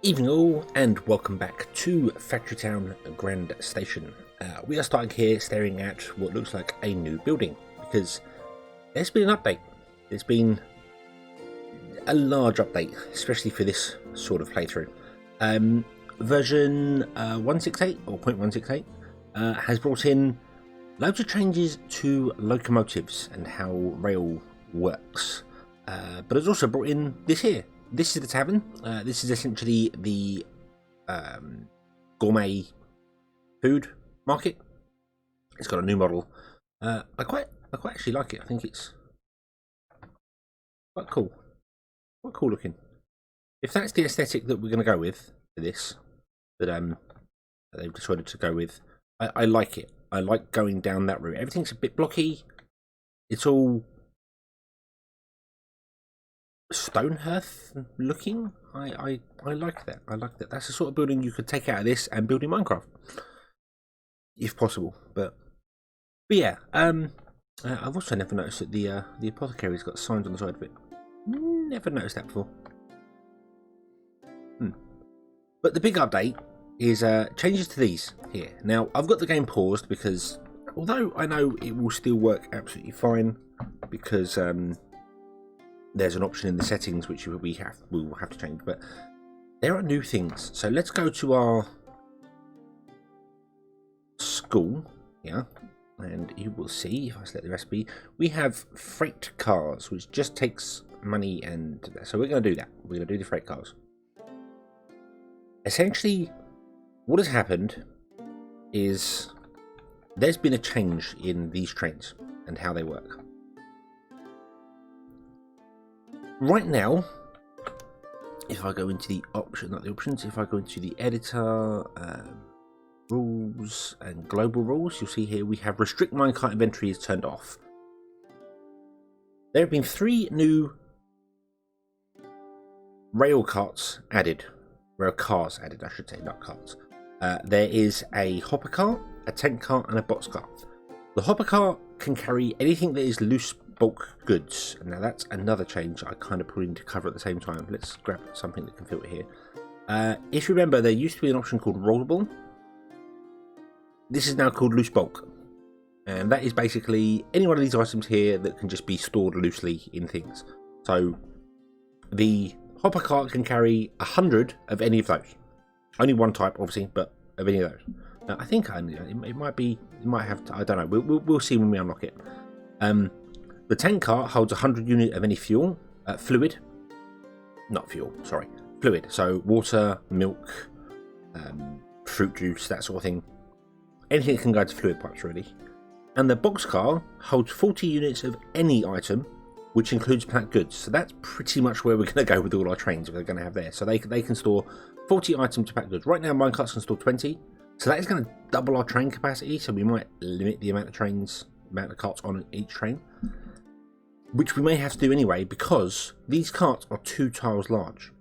Evening all, and welcome back to Factory Town Grand Station. We are starting here staring at what looks like a new building, because there's been an update. There's been a large update, especially for this sort of playthrough. Version 168, or 0.168, has brought in loads of changes to locomotives and how rail works. But it's also brought in this here. This is the tavern. This is essentially the gourmet food market. It's got a new model. I quite actually like it. I think it's quite cool. Quite cool looking. If that's the aesthetic that we're going to go with for this, that they've decided to go with, I like it. I like going down that route. Everything's a bit blocky. It's all stone hearth looking. I like that. I like that. That's the sort of building you could take out of this and build in Minecraft, if possible. But yeah, I've also never noticed that the apothecary's got signs on the side of it. Never noticed that before. But the big update is changes to these here. Now I've got the game paused because although I know it will still work absolutely fine, because there's an option in the settings which we will have to change, but there are new things. So let's go to our school here, and you will see, if I select the recipe, we have freight cars, which just takes money, and so we're going to do that. We're going to do the freight cars. Essentially, what has happened is there's been a change in these trains and how they work. Right now, if I go into the options, if I go into the editor, rules and global rules, you'll see here we have restrict minecart inventory is turned off. There have been 3 new rail cars added, I should say, not carts. There is a hopper cart, a tank cart and a box cart. The hopper cart can carry anything that is loose bulk goods. Now that's another change I kind of put in to cover at the same time. Let's grab something that can fit here. If you remember, there used to be an option called rollable. This is now called loose bulk, and that is basically any one of these items here that can just be stored loosely in things. So the hopper cart can carry 100 of any of those. Only one type, obviously, but of any of those. Now, I think it might have to, I don't know. We'll see when we unlock it. The tank cart holds 100 units of any fuel, fluid. So water, milk, fruit juice, that sort of thing. Anything that can go to fluid pipes, really. And the box car holds 40 units of any item, which includes packed goods. So that's pretty much where we're going to go with all our trains we're going to have there. So they can store 40 items to packed goods. Right now, minecarts can store 20. So that is going to double our train capacity. So we might limit the amount of carts on each train, which we may have to do anyway, because these carts are 2 tiles large.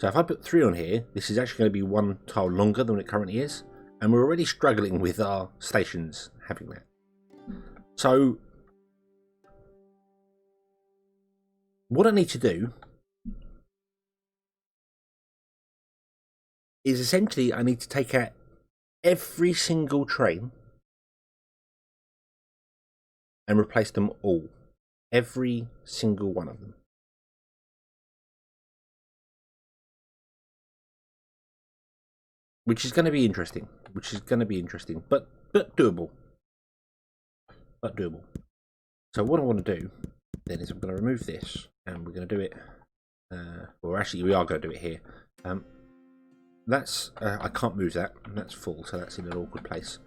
So if I put 3 on here, this is actually going to be 1 tile longer than it currently is, and we're already struggling with our stations having that. So what I need to do is essentially I need to take out every single train and replace them all. Every single one of them. Which is going to be interesting. But doable. So what I want to do then is I'm going to remove this, and we're going to do it. Or actually, we are going to do it here. That's I can't move that. That's full, so that's in an awkward place.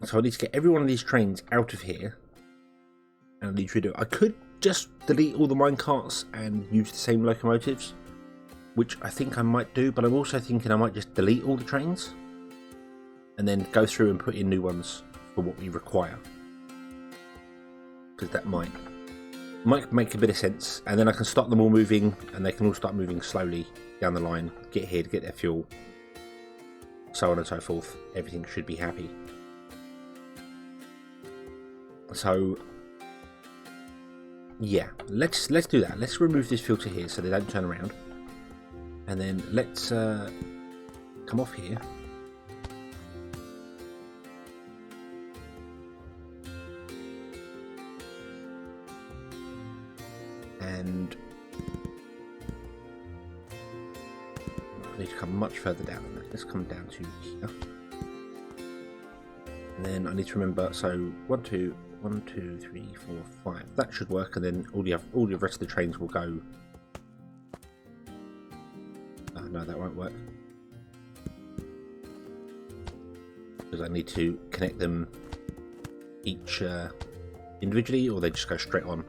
So I need to get every one of these trains out of here. And I need to redo it. I could just delete all the minecarts and use the same locomotives, which I think I might do, but I'm also thinking I might just delete all the trains and then go through and put in new ones for what we require, because that might make a bit of sense, and then I can start them all moving, and they can all start moving slowly down the line, get here to get their fuel, so on and so forth. Everything should be happy. So yeah, let's do that. Let's remove this filter here so they don't turn around. And then let's come off here. And I need to come much further down than that. Let's come down to here. And then I need to remember, so 1, 2, 3, 4, 5. That should work, and then all the rest of the trains will go. Oh, no, that won't work. Because I need to connect them each individually, or they just go straight on.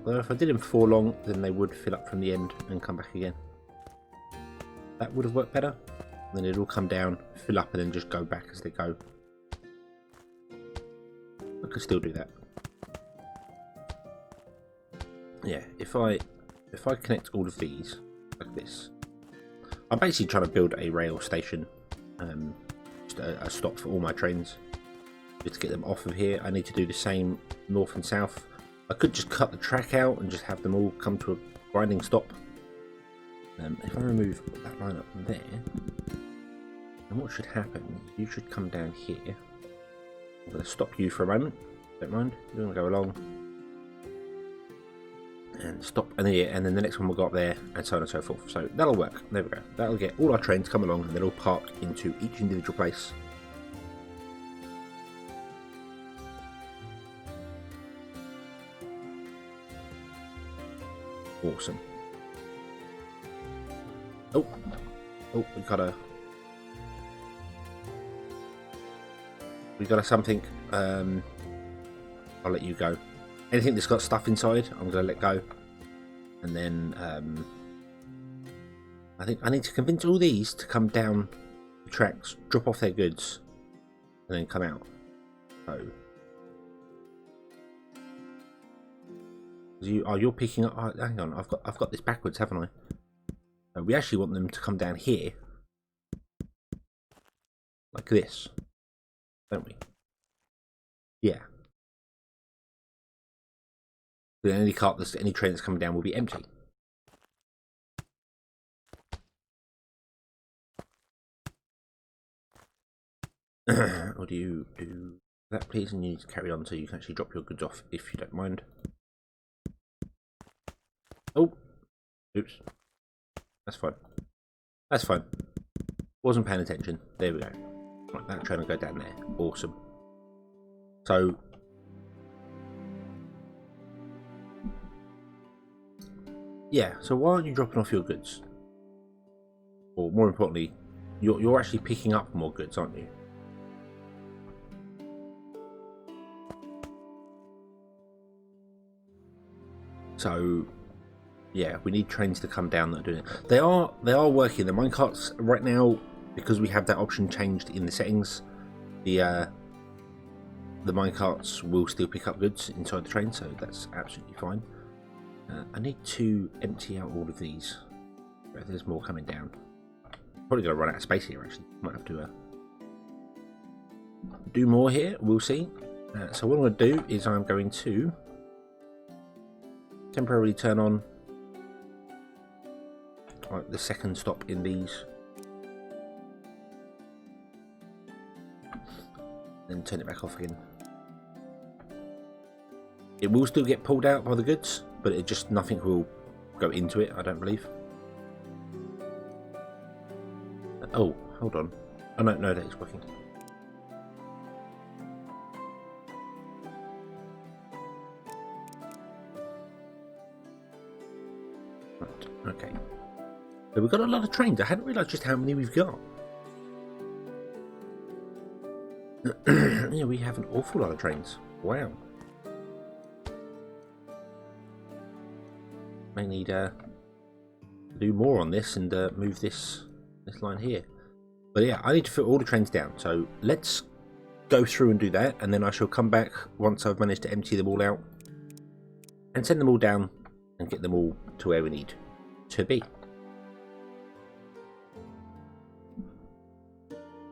Although if I did them for long, then they would fill up from the end and come back again. That would have worked better. Then it'd all come down, fill up, and then just go back as they go. I could still do that. Yeah, if I connect all of these like this, I'm basically trying to build a rail station, just a stop for all my trains. Just to get them off of here, I need to do the same north and south. I could just cut the track out and just have them all come to a grinding stop. If I remove that line up there, then what should happen? You should come down here. I'm going to stop you for a moment. Don't mind. You're going to go along and stop, and then the next one will go up there, and so on and so forth. So that'll work. There we go. That'll get all our trains come along, and they'll all park into each individual place. Awesome. Oh, we got a something. I'll let you go. Anything that's got stuff inside, I'm going to let go. And then I think I need to convince all these to come down the tracks, drop off their goods, and then come out. So you're picking up. Oh, hang on, I've got this backwards, haven't I? We actually want them to come down here, like this, don't we? Yeah. Then any train that's coming down will be empty. Or do you do that, please? And you need to carry on so you can actually drop your goods off, if you don't mind. Oh, oops. That's fine. That's fine. Wasn't paying attention. There we go. Right, that train will go down there. Awesome. So yeah, so why aren't you dropping off your goods? Or more importantly, you're actually picking up more goods, aren't you? So yeah, we need trains to come down that are doing it. They are working. The minecarts right now, because we have that option changed in the settings, the minecarts will still pick up goods inside the train, so that's absolutely fine. I need to empty out all of these. There's more coming down. Probably going to run out of space here, actually. Might have to do more here. We'll see. So what I'm going to do is I'm going to temporarily turn on the second stop in these. Then turn it back off again. It will still get pulled out by the goods, but it just nothing will go into it, I don't believe. Oh, hold on. Oh no, that is working. Right, okay. So we've got a lot of trains. I hadn't realised just how many we've got. Yeah, we have an awful lot of trains. Wow. May need to do more on this and move this line here. But yeah, I need to fit all the trains down. So let's go through and do that, and then I shall come back once I've managed to empty them all out and send them all down and get them all to where we need to be.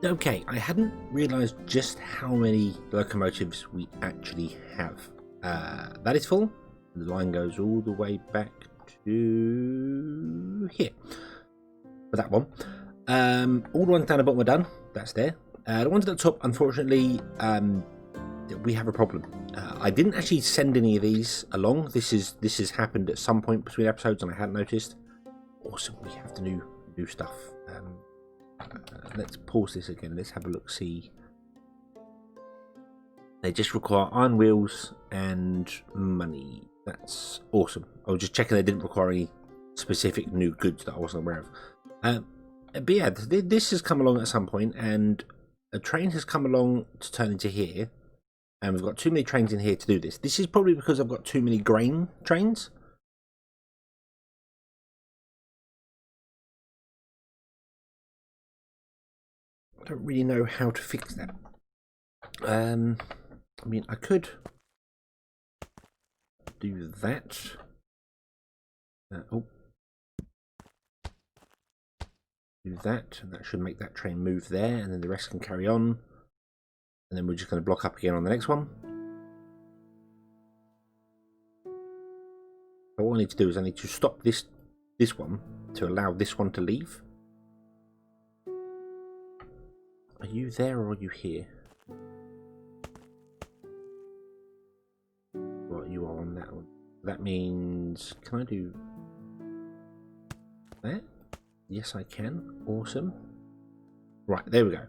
Okay, I hadn't realised just how many locomotives we actually have. That is full. The line goes all the way back to here. For that one. All the ones down the bottom are done. That's there. The ones at the top, unfortunately, we have a problem. I didn't actually send any of these along. This has happened at some point between episodes, and I hadn't noticed. Awesome, we have the new stuff. Let's pause this again. Let's have a look. See, they just require iron wheels and money. That's awesome. I was just checking they didn't require any specific new goods that I wasn't aware of. But yeah, this has come along at some point, and a train has come along to turn into here, and we've got too many trains in here to do this. This is probably because I've got too many grain trains. I don't really know how to fix that. I mean, I could do that. Do that, and that should make that train move there, and then the rest can carry on. And then we're just going to block up again on the next one. So what I need to do is I need to stop this one to allow this one to leave. Are you there or are you here? Well, you are on that one. That means, can I do that? Yes, I can. Awesome. Right, there we go.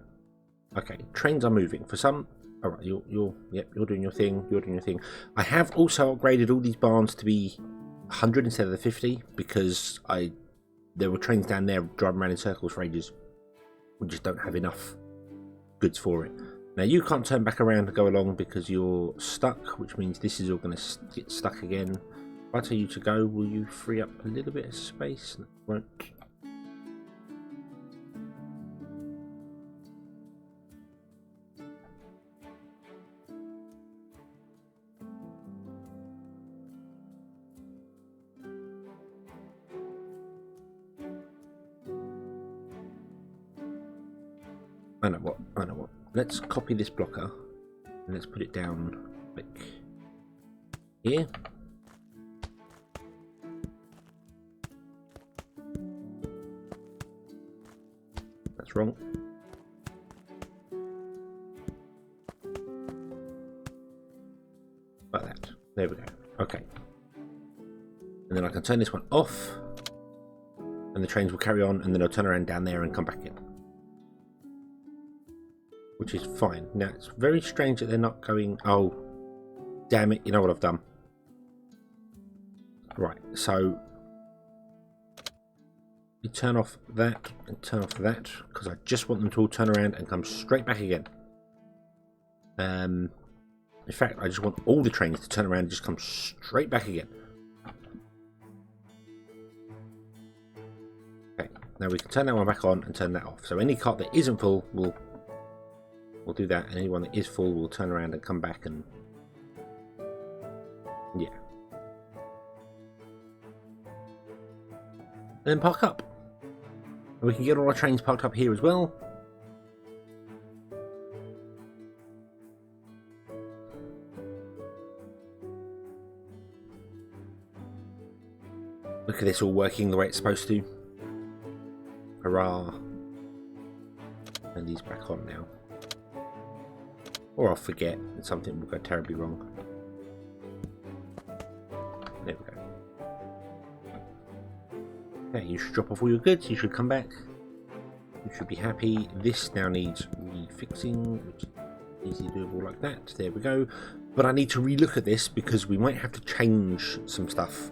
Okay, trains are moving. For some, all right, you're doing your thing. You're doing your thing. I have also upgraded all these barns to be 100 instead of the 50 because there were trains down there driving around in circles for ages. We just don't have enough goods for it. Now you can't turn back around and go along because you're stuck, which means this is all going to get stuck again. If I tell you to go, will you free up a little bit of space? No, won't. I know what. Let's copy this blocker and let's put it down like here. That's wrong. Like that. There we go. Okay. And then I can turn this one off and the trains will carry on, and then I'll turn around down there and come back in. Which is fine. Now it's very strange that they're not going. Oh, damn it! You know what I've done. Right, so you turn off that and turn off that because I just want them to all turn around and come straight back again. In fact, I just want all the trains to turn around and just come straight back again. Okay, now we can turn that one back on and turn that off. So any cart that isn't full will. We'll do that, and anyone that is full will turn around and come back and... yeah. And then park up. And we can get all our trains parked up here as well. Look at this all working the way it's supposed to. Hurrah. And these back on now. Or I'll forget and something will go terribly wrong. There we go. Okay, you should drop off all your goods, you should come back. You should be happy. This now needs refixing, which is easily doable like that. There we go. But I need to relook at this because we might have to change some stuff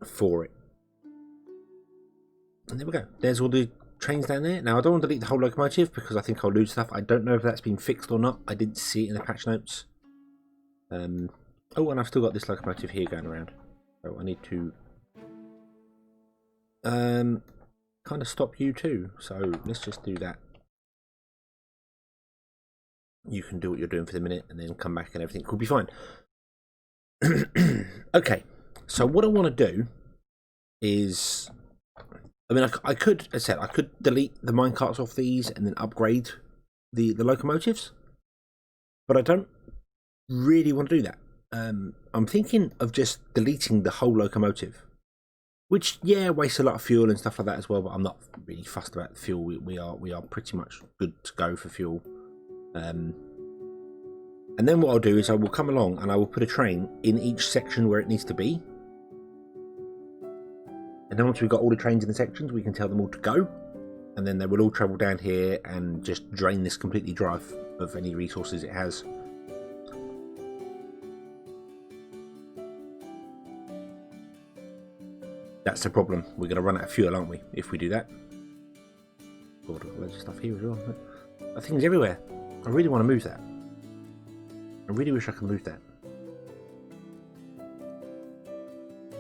for it. And there we go. There's all the trains down there. Now I don't want to delete the whole locomotive because I think I'll lose stuff. I don't know if that's been fixed or not. I didn't see it in the patch notes. Oh, and I've still got this locomotive here going around. So I need to kind of stop you too. So let's just do that. You can do what you're doing for the minute and then come back and everything could be fine. Okay, so what I want to do is I mean, I could, as I said, I could delete the minecarts off these and then upgrade the locomotives, but I don't really want to do that. I'm thinking of just deleting the whole locomotive, which, yeah, wastes a lot of fuel and stuff like that as well, but I'm not really fussed about the fuel. We are pretty much good to go for fuel. And then what I'll do is I will come along and I will put a train in each section where it needs to be. And then once we've got all the trains in the sections, we can tell them all to go. And then they will all travel down here and just drain this completely dry of any resources it has. That's the problem. We're going to run out of fuel, aren't we, if we do that? God, I've got loads of stuff here as well. Things everywhere. I really want to move that. I really wish I could move that.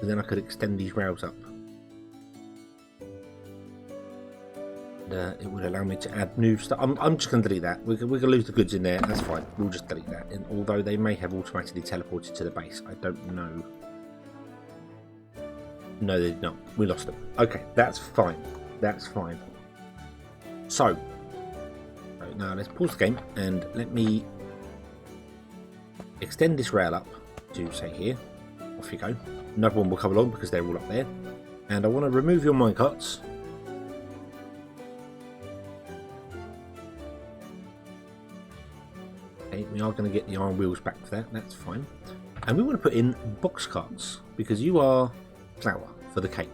And then I could extend these rails up. And it would allow me to add new stuff. I'm just going to delete that. We're going to lose the goods in there. That's fine. We'll just delete that. And although they may have automatically teleported to the base, I don't know. No, they did not. We lost them. Okay, that's fine. That's fine. So now let's pause the game and let me extend this rail up to, say, here. Off you go. Another one will come along because they're all up there. And I want to remove your minecarts. Okay, we are going to get the iron wheels back for that. That's fine. And we want to put in box carts because you are flour for the cake.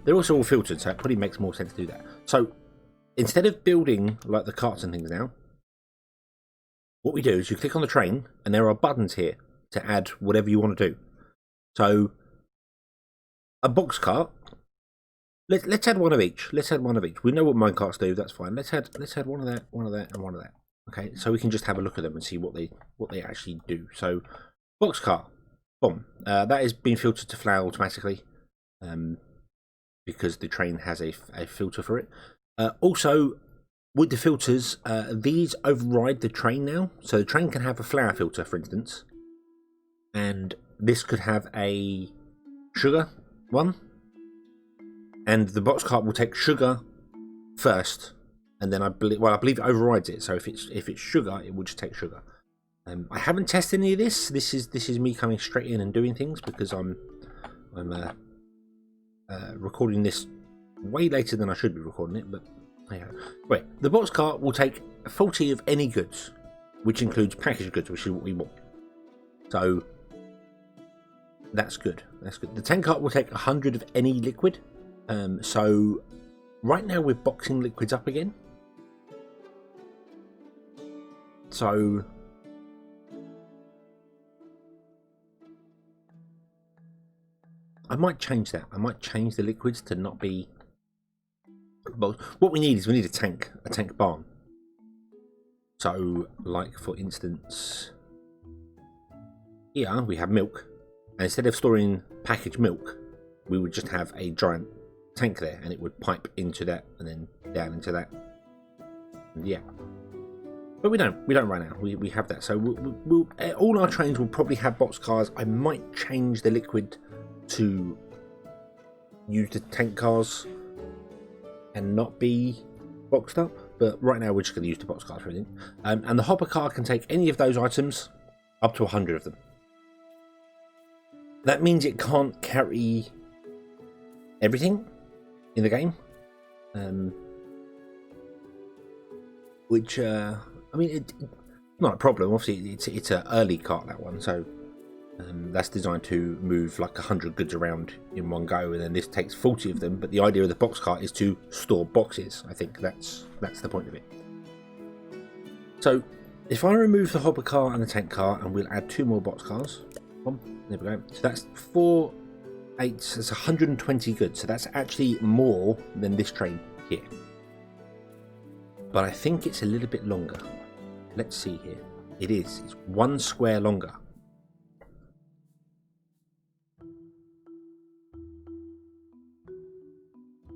They're also all filtered, so it probably makes more sense to do that. So instead of building like the carts and things now, what we do is you click on the train and there are buttons here to add whatever you want to do. So a box cart, let's add one of each. Let's add one of each. We know what minecarts do, that's fine. Let's add one of that, one of that, and one of that. Okay, so we can just have a look at them and see what they actually do. So box cart, boom. That is being filtered to flour automatically. Because the train has a filter for it. Also, with the filters, these override the train now. So the train can have a flour filter, for instance, and this could have a sugar one, and the box cart will take sugar first, and then I believe it overrides it. So if it's sugar, it will just take sugar. I haven't tested any of this. This is me coming straight in and doing things because I'm recording this way later than I should be recording it, but yeah. Right, the box cart will take 40 of any goods, which includes packaged goods, which is what we want. So that's good. That's good. The tank cart will take 100 of any liquid. So right now we're boxing liquids up again. So I might change that. I might change the liquids to not be. But what we need is a tank barn. So, like for instance, here we have milk, and instead of storing packaged milk, we would just have a giant tank there, and it would pipe into that and then down into that. And yeah, but we don't right now. We have that. So we'll all our trains will probably have box cars. I might change the liquid to use the tank cars and not be boxed up, but right now we're just going to use the box cars for everything. And the hopper car can take any of those items, up to 100 of them. That means it can't carry everything in the game, which I mean, it's not a problem. Obviously, it's an early cart, that one, so. That's designed to move like 100 goods around in one go, and then this takes 40 of them. But the idea of the box cart is to store boxes. I think that's the point of it. So if I remove the hopper car and the tank car, and we'll add 2 more box cars. There we go. So that's 4, 8. That's 120 goods. So that's actually more than this train here. But I think it's a little bit longer. Let's see here. It is. It's 1 square longer.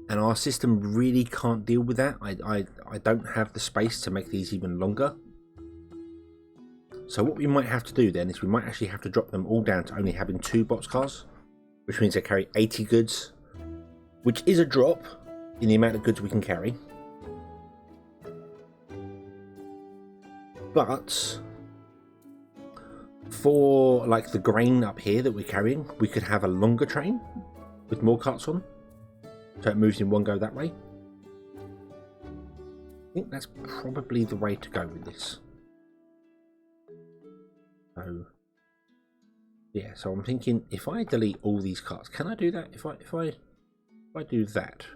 And our system really can't deal with that. I don't have the space to make these even longer. So what we might have to do then is we might actually have to drop them all down to only having 2 box cars, which means they carry 80 goods, which is a drop, in the amount of goods we can carry. But for like the grain up here that we're carrying, we could have a longer train with more carts on, so it moves in one go that way. I think that's probably the way to go with this. So yeah, so I'm thinking if I delete all these carts, can I do that? If I do that,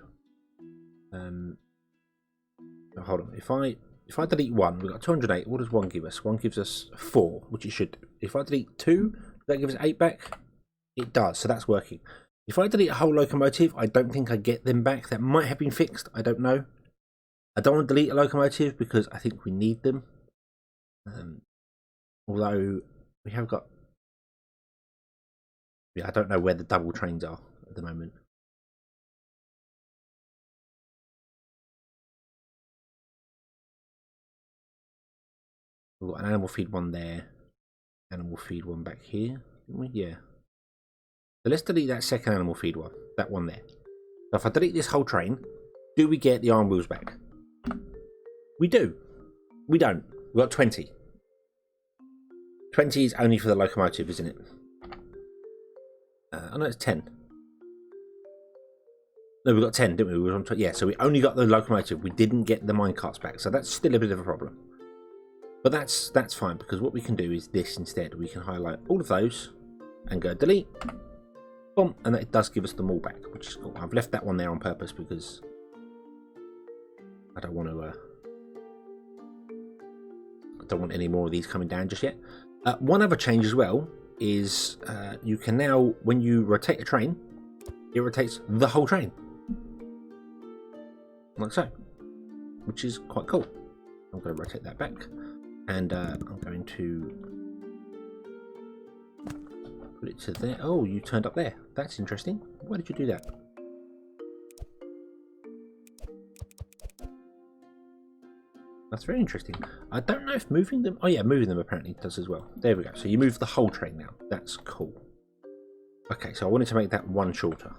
hold on. If I delete one, we've got 208. What does one give us? One gives us 4, which it should. If I delete 2, does that give us 8 back? It does, so that's working. If I delete a whole locomotive, I don't think I get them back. That might have been fixed. I don't know. I don't want to delete a locomotive because I think we need them. Although we have got. Yeah, I don't know where the double trains are at the moment. We've got an animal feed one there, animal feed one back here, didn't we? Yeah. So let's delete that second animal feed one, that one there. So if I delete this whole train, do we get the iron wheels back? We do. We don't. We've got 20. 20 is only for the locomotive, isn't it? I know it's 10. No, we got 10, didn't we? We were on 20. Yeah, so we only got the locomotive. We didn't get the minecarts back, so that's still a bit of a problem. But that's fine, because what we can do is this instead. We can highlight all of those and go delete. Boom, and it does give us them all back, which is cool. I've left that one there on purpose because I don't want to. I don't want any more of these coming down just yet. One other change as well is you can now, when you rotate a train, it rotates the whole train, like so, which is quite cool. I'm going to rotate that back, and I'm going to put it to there. Oh, you turned up there. That's interesting. Why did you do that? That's very interesting. I don't know if moving them... Oh yeah, moving them apparently does as well. There we go. So you move the whole train now. That's cool. Okay, so I wanted to make that one shorter.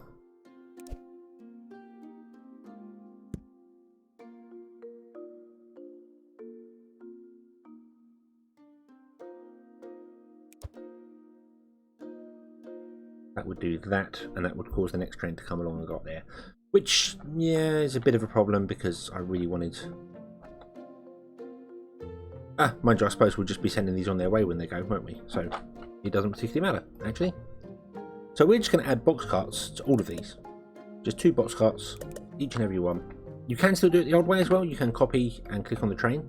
That would do that, and that would cause the next train to come along and got there. Which, yeah, is a bit of a problem because I really wanted... mind you, I suppose we'll just be sending these on their way when they go, won't we? So it doesn't particularly matter, actually. So we're just going to add box carts to all of these. Just 2 box carts, each and every one. You can still do it the old way as well. You can copy and click on the train,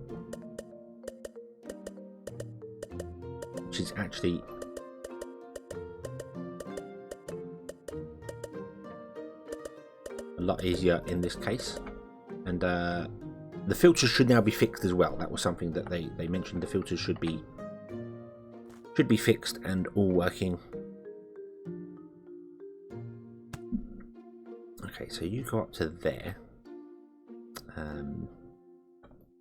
which is actually a lot easier in this case. And the filters should now be fixed as well. That was something that they mentioned. The filters should be fixed and all working. Okay, so you go up to there.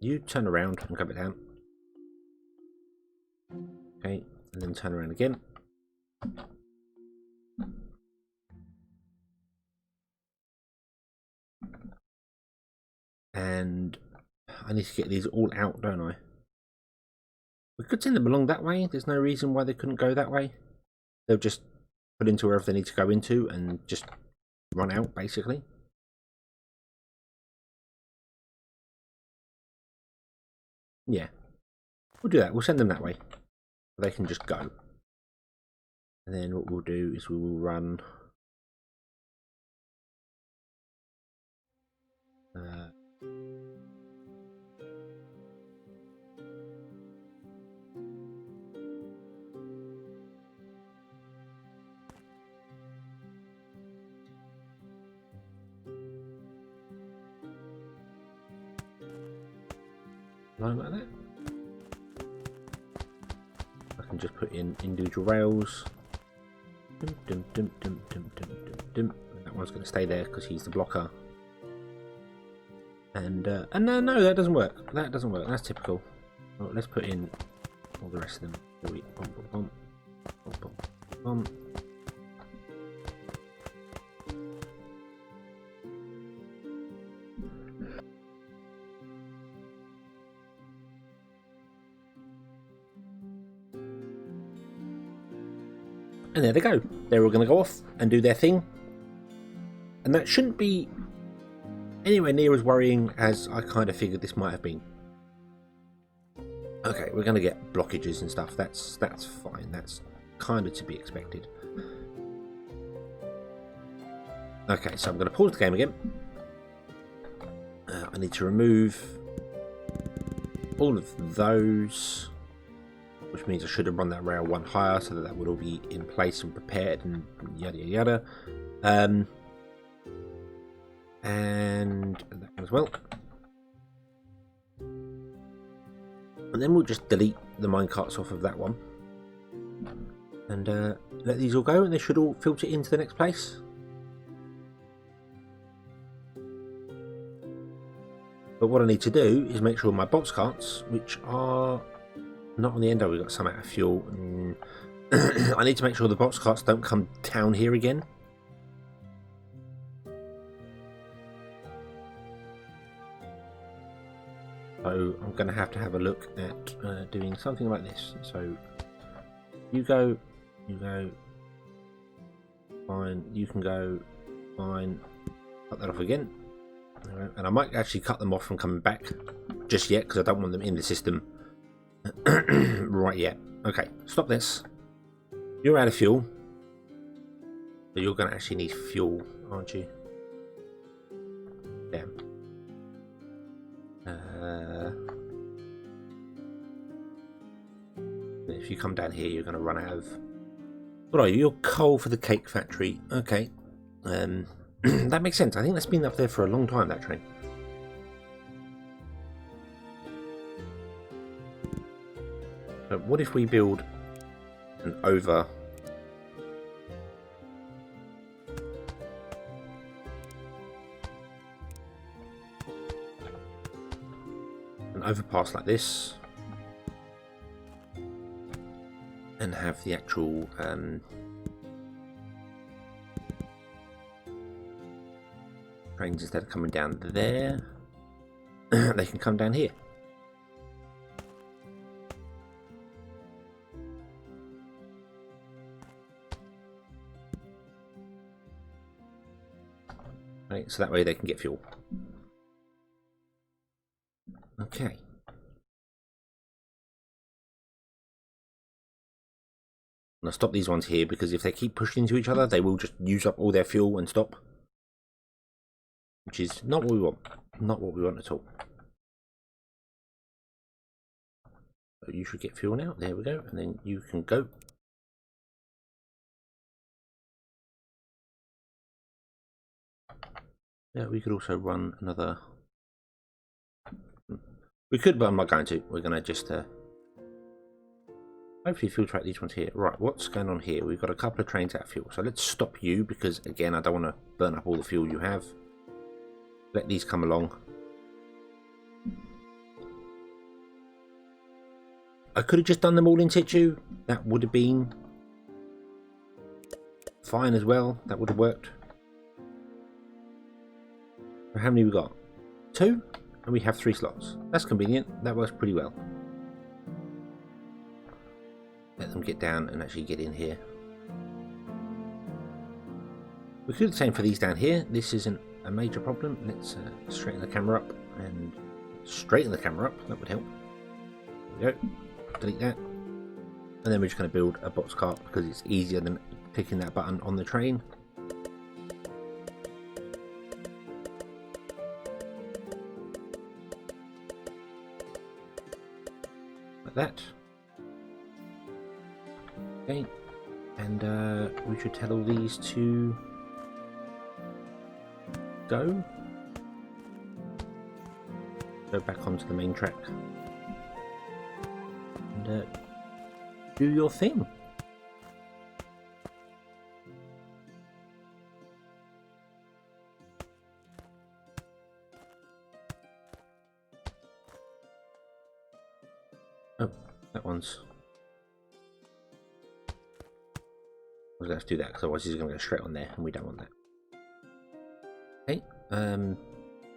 You turn around and come it down. Okay, and then turn around again. And I need to get these all out, don't I? We could send them along that way. There's no reason why they couldn't go that way. They'll just put into wherever they need to go into and just run out, basically. Yeah, we'll do that. We'll send them that way. They can just go. And then what we'll do is we will run... line like that. I can just put in individual rails. That one's going to stay there because he's the blocker. And no, that doesn't work. That doesn't work. That's typical. Well, let's put in all the rest of them. Bum, bum, bum. And there they go. They're all going to go off and do their thing. And that shouldn't be anywhere near as worrying as I kind of figured this might have been. Okay, we're going to get blockages and stuff. That's fine. That's kind of to be expected. Okay, so I'm going to pause the game again. I need to remove all of those, which means I should have run that rail one higher so that that would all be in place and prepared and yada yada yada. And that one as well. And then we'll just delete the minecarts off of that one and let these all go, and they should all filter into the next place. But what I need to do is make sure my box carts, which are not on the end, we've got some out of fuel. I need to make sure the box carts don't come down here again. So I'm going to have a look at doing something like this. So you go, fine, you can go, fine, cut that off again. And I might actually cut them off from coming back just yet because I don't want them in the system right yet. Okay, stop this. You're out of fuel. So you're going to actually need fuel, aren't you? Damn. If you come down here, you're going to run out of... What are you? You're coal for the cake factory. Okay. That makes sense. I think that's been up there for a long time, that train. But what if we build an overpass like this, and have the actual trains, instead of coming down there, they can come down here. Right, so that way they can get fuel. Okay. I'll stop these ones here because if they keep pushing into each other, they will just use up all their fuel and stop. Which is not what we want. Not what we want at all. So you should get fuel now. There we go. And then you can go. Yeah, we could also run another... We could, but I'm not going to. We're going to just hopefully filter out these ones here. Right, what's going on here? We've got a couple of trains out of fuel. So let's stop you because, again, I don't want to burn up all the fuel you have. Let these come along. I could have just done them all in situ. That would have been fine as well. That would have worked. So how many we got? 2? And we have 3 slots. That's convenient. That works pretty well. Let them get down and actually get in here. We could do the same for these down here. This isn't a major problem. Let's straighten the camera up and straighten the camera up. That would help. There we go. Delete that. And then we're just going to build a box cart because it's easier than clicking that button on the train. Like that. Okay. And we should tell all these to go back onto the main track and do your thing. Oh, that one's... We're going to have to do that because otherwise he's going to go straight on there and we don't want that. Okay, and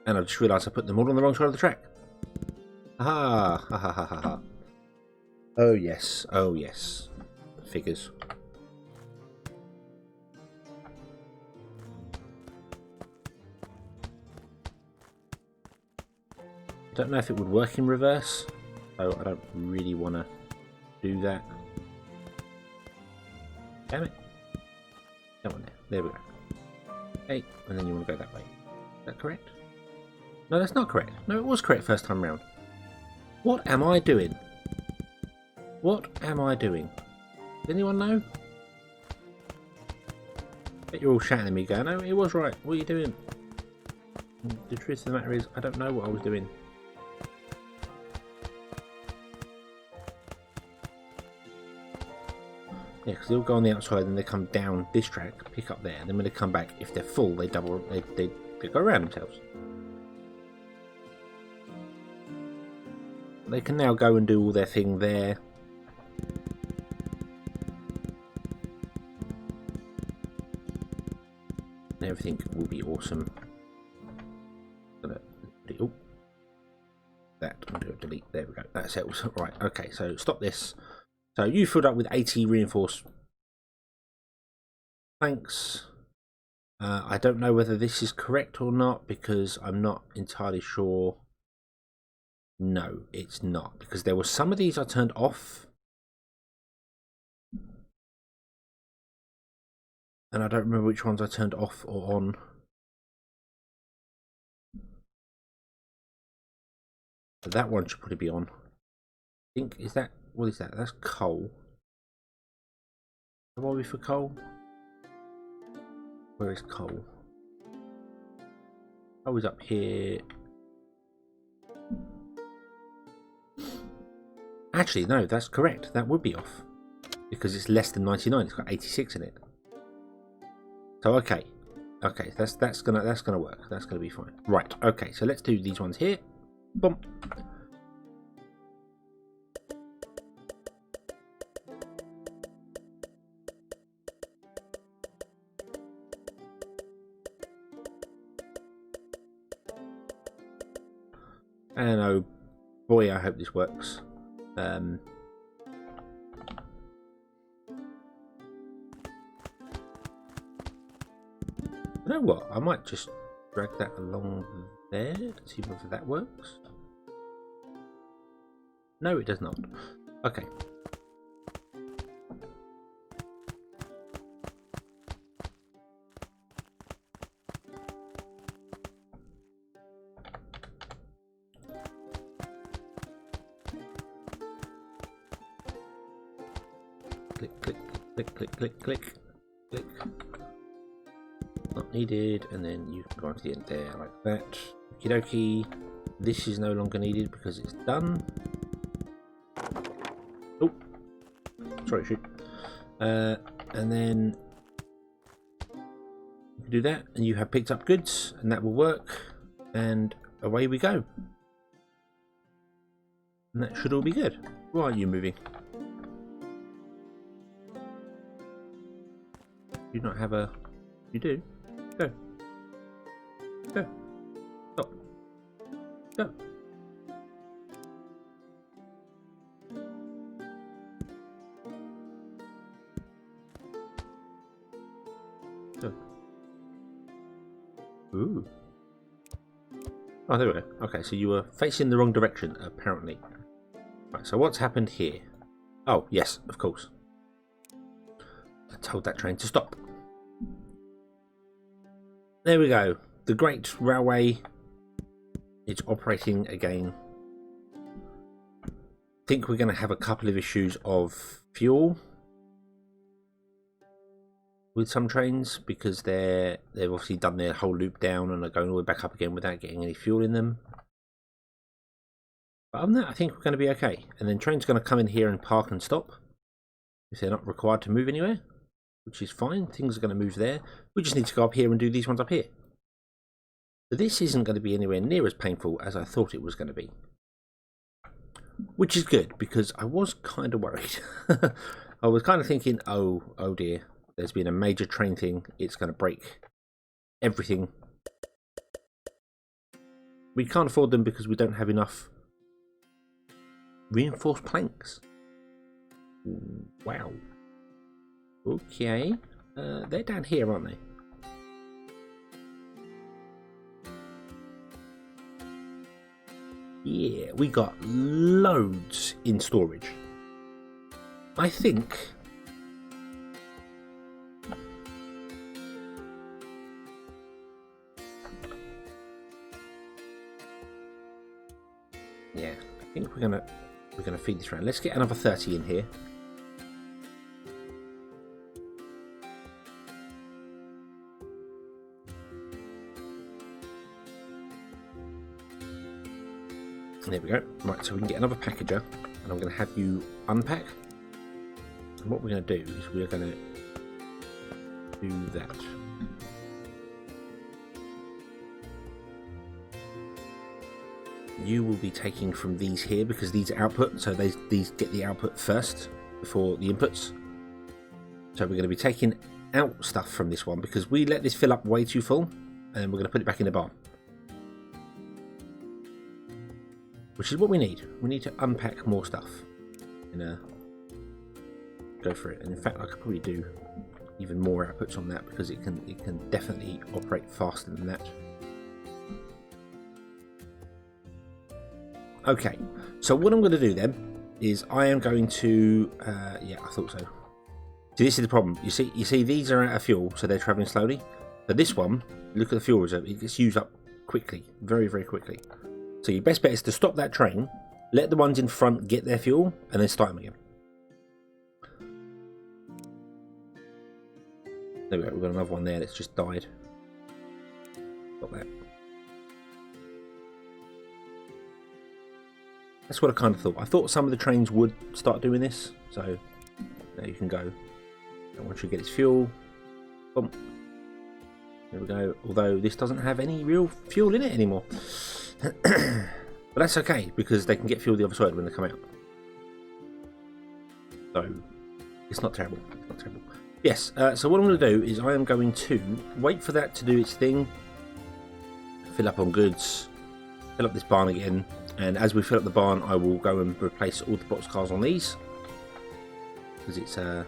I've just realised I put them all on the wrong side of the track. Ha ha ha ha ha. Oh yes, figures. I don't know if it would work in reverse, so I don't really want to do that. Damn it. Come on there. There we go. Okay, and then you want to go that way. Is that correct? No, that's not correct. No, it was correct first time round. What am I doing? What am I doing? Does anyone know? Bet you're all shouting at me going, no, it was right. What are you doing? And the truth of the matter is, I don't know what I was doing. Yeah, because they'll go on the outside and they come down this track, pick up there, and then when they come back, if they're full, they double, they go around themselves. They can now go and do all their thing there. And everything will be awesome. Oh, that I'm going to delete. There we go. That's it. Right. Okay. So stop this. So you filled up with 80 reinforced planks. I don't know whether this is correct or not because I'm not entirely sure. No, it's not, because there were some of these I turned off. And I don't remember which ones I turned off or on. But that one should probably be on. I think, is that, what is that? That's coal. Am I for coal? Where is coal? Coal is up here. Actually, no, that's correct. That would be off because it's less than 99. It's got 86 in it. So okay, that's gonna work. That's gonna be fine. Right. Okay, so let's do these ones here. Boom. And oh boy, I hope this works. You know what? I might just drag that along there to see whether that works. No, it does not. Okay. Click, click, click, click, click, click, click. Not needed, and then you can go on to the end there like that. Okie dokie. This is no longer needed because it's done. Oh, sorry, shoot. And then you can do that, and you have picked up goods, and that will work. And away we go. And that should all be good. Why are you moving? Do you not have a? You do. Go. Go. Stop. Go. Go. Ooh. Oh, there we go. Okay, so you were facing the wrong direction, apparently. Right, so what's happened here? Oh, yes, of course. I told that train to stop. There we go. The Great Railway. It's operating again. I think we're going to have a couple of issues of fuel with some trains because they've obviously done their whole loop down and are going all the way back up again without getting any fuel in them. But other than that, I think we're going to be okay. And then trains are going to come in here and park and stop if they're not required to move anywhere, which is fine. Things are going to move there. We just need to go up here and do these ones up here. So this isn't going to be anywhere near as painful as I thought it was going to be. Which is good, because I was kind of worried. I was kind of thinking, oh dear, there's been a major train thing. It's going to break everything. We can't afford them because we don't have enough reinforced planks. Wow. Okay. They're down here, aren't they? Yeah, we got loads in storage. I think yeah, I think we're gonna feed this around. Let's get another 30 in here. There we go. Right, so we can get another packager, and I'm going to have you unpack. And what we're going to do is we're going to do that. You will be taking from these here because these are output, so these get the output first before the inputs. So we're going to be taking out stuff from this one because we let this fill up way too full, and we're going to put it back in the barn. Which is what we need. We need to unpack more stuff. And go for it. And in fact, I could probably do even more outputs on that because it can definitely operate faster than that. Okay, so what I'm going to do then is I am going to yeah, I thought so. See, this is the problem. You see, these are out of fuel, so they're traveling slowly. But this one, look at the fuel reserve. It gets used up quickly, very, very quickly. So your best bet is to stop that train, let the ones in front get their fuel, and then start them again. There we go, we've got another one there that's just died. Got that. That's what I kind of thought. I thought some of the trains would start doing this, so now you can go. And once you get its fuel, boom. There we go. Although this doesn't have any real fuel in it anymore. But that's okay because they can get fuel the other side when they come out. So it's not terrible. It's not terrible. Yes, so what I'm going to do is I am going to wait for that to do its thing. Fill up on goods. Fill up this barn again. And as we fill up the barn, I will go and replace all the boxcars on these. Because it's going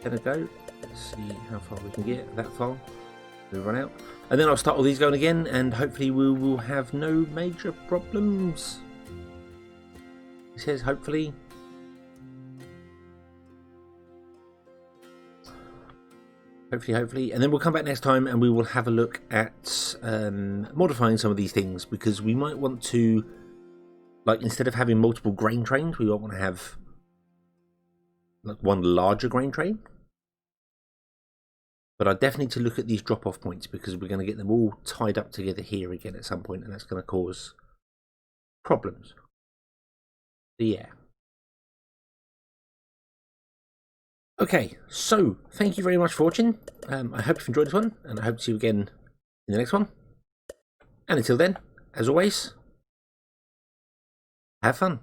to go. Let's see how far we can get. That far. We'll run out. And then I'll start all these going again, and hopefully we will have no major problems. It says hopefully. Hopefully. And then we'll come back next time and we will have a look at modifying some of these things, because we might want to, like, instead of having multiple grain trains, we might want to have like one larger grain train. But I definitely need to look at these drop-off points because we're going to get them all tied up together here again at some point, and that's going to cause problems. So yeah. Okay, so thank you very much for watching. I hope you've enjoyed this one, and I hope to see you again in the next one. And until then, as always, have fun.